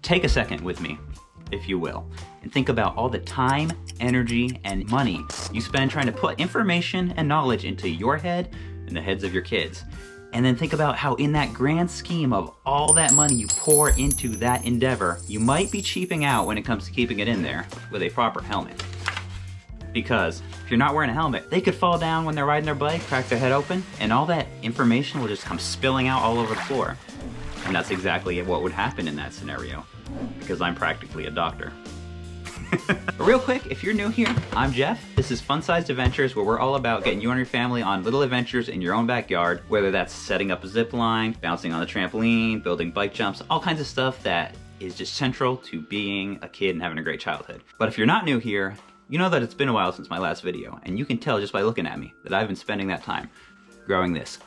Take a second with me, if you will, and think about all the time, energy, and money you spend trying to put information and knowledge into your head and the heads of your kids. And then think about how in that grand scheme of all that money you pour into that endeavor, you might be cheaping out when it comes to keeping it in there with a proper helmet. Because if you're not wearing a helmet, they could fall down when they're riding their bike, crack their head open, and all that information will just come spilling out all over the floor. And that's exactly what would happen in that scenario, because I'm practically a doctor. But real quick, if you're new here, I'm Jeff. This is Fun-Sized Adventures, where we're all about getting you and your family on little adventures in your own backyard, whether that's setting up a zip line, bouncing on the trampoline, building bike jumps, all kinds of stuff that is just central to being a kid and having a great childhood. But if you're not new here, you know that it's been a while since my last video, and you can tell just by looking at me that I've been spending that time growing this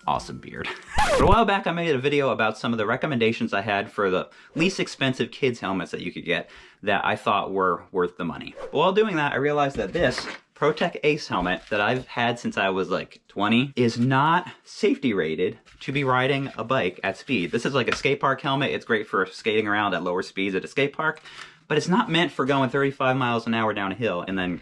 awesome beard. But a while back I made a video about some of the recommendations I had for the least expensive kids helmets that you could get that I thought were worth the money. But while doing that, I realized that this ProTech Ace helmet that I've had since I was like 20 is not safety rated to be riding a bike at speed. This is like a skate park helmet. It's great for skating around at lower speeds at a skate park, but it's not meant for going 35 miles an hour down a hill and then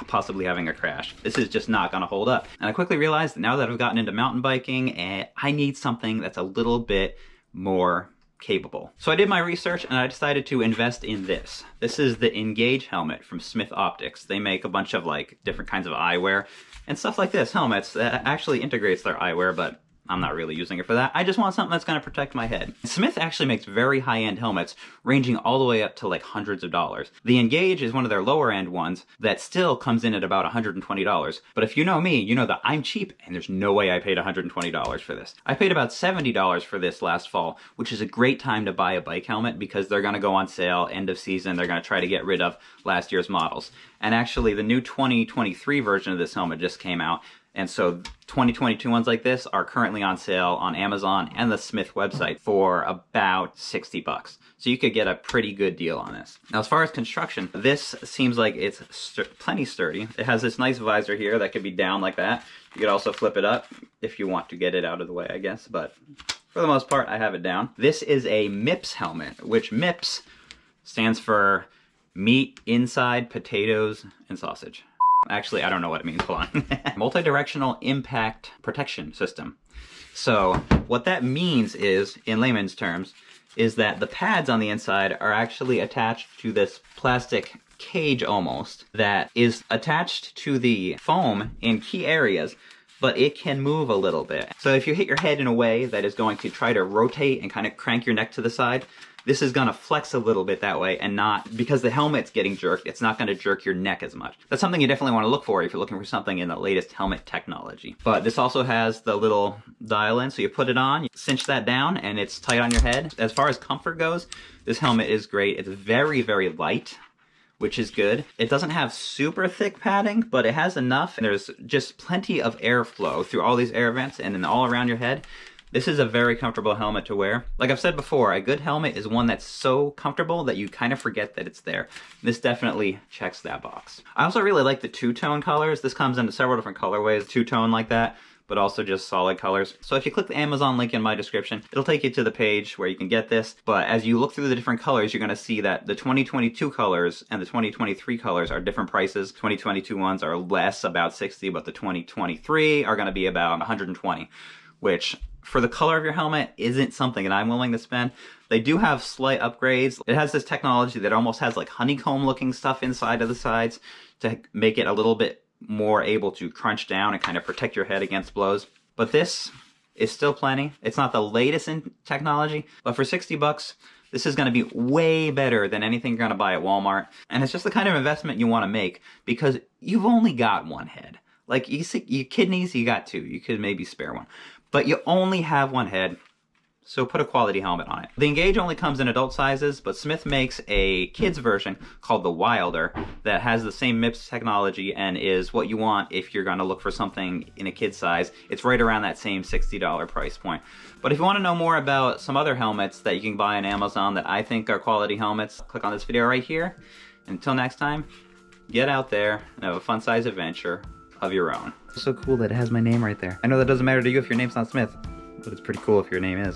possibly having a crash. This is just not gonna hold up. And I quickly realized that now that I've gotten into mountain biking, I need something that's a little bit more capable. So I did my research and I decided to invest in this. This is the Engage helmet from Smith Optics. They make a bunch of like different kinds of eyewear and stuff like this, helmets that actually integrates their eyewear, but I'm not really using it for that. I just want something that's gonna protect my head. Smith actually makes very high-end helmets ranging all the way up to like hundreds of dollars. The Engage is one of their lower-end ones that still comes in at about $120. But if you know me, you know that I'm cheap and there's no way I paid $120 for this. I paid about $70 for this last fall, which is a great time to buy a bike helmet because they're gonna go on sale end of season. They're gonna try to get rid of last year's models. And actually the new 2023 version of this helmet just came out. And so 2022 ones like this are currently on sale on Amazon and the Smith website for about 60 bucks. So you could get a pretty good deal on this. Now, as far as construction, this seems like it's plenty sturdy. It has this nice visor here that could be down like that. You could also flip it up if you want to get it out of the way, I guess. But for the most part, I have it down. This is a MIPS helmet, which MIPS stands for meat inside potatoes and sausage. Actually, I don't know what it means, hold on. Multi-directional impact protection system. So what that means is, in layman's terms, is that the pads on the inside are actually attached to this plastic cage almost that is attached to the foam in key areas, but it can move a little bit. So if you hit your head in a way that is going to try to rotate and kind of crank your neck to the side, this is gonna flex a little bit that way and not, because the helmet's getting jerked, it's not gonna jerk your neck as much. That's something you definitely wanna look for if you're looking for something in the latest helmet technology. But this also has the little dial in, so you put it on, you cinch that down, and it's tight on your head. As far as comfort goes, this helmet is great. It's very, very light, which is good. It doesn't have super thick padding, but it has enough. And there's just plenty of airflow through all these air vents and then all around your head. This is a very comfortable helmet to wear. Like I've said before, a good helmet is one that's so comfortable that you kind of forget that it's there. This definitely checks that box. I also really like the two-tone colors. This comes into several different colorways, two-tone like that, but also just solid colors. So if you click the Amazon link in my description, it'll take you to the page where you can get this. But as you look through the different colors, you're gonna see that the 2022 colors and the 2023 colors are different prices. 2022 ones are less, about 60, but the 2023 are gonna be about 120, which for the color of your helmet isn't something that I'm willing to spend. They do have slight upgrades. It has this technology that almost has like honeycomb looking stuff inside of the sides to make it a little bit more able to crunch down and kind of protect your head against blows. But this is still plenty. It's not the latest in technology, but for 60 bucks, this is gonna be way better than anything you're gonna buy at Walmart. And it's just the kind of investment you wanna make because you've only got one head. Like you see, your kidneys, you got two. You could maybe spare one. But you only have one head, so put a quality helmet on it. The Engage only comes in adult sizes, but Smith makes a kid's version called the Wilder that has the same MIPS technology and is what you want if you're gonna look for something in a kid's size. It's right around that same $60 price point. But if you wanna know more about some other helmets that you can buy on Amazon that I think are quality helmets, click on this video right here. Until next time, get out there and have a fun-sized adventure of your own. It's so cool that it has my name right there. I know that doesn't matter to you if your name's not Smith, but it's pretty cool if your name is.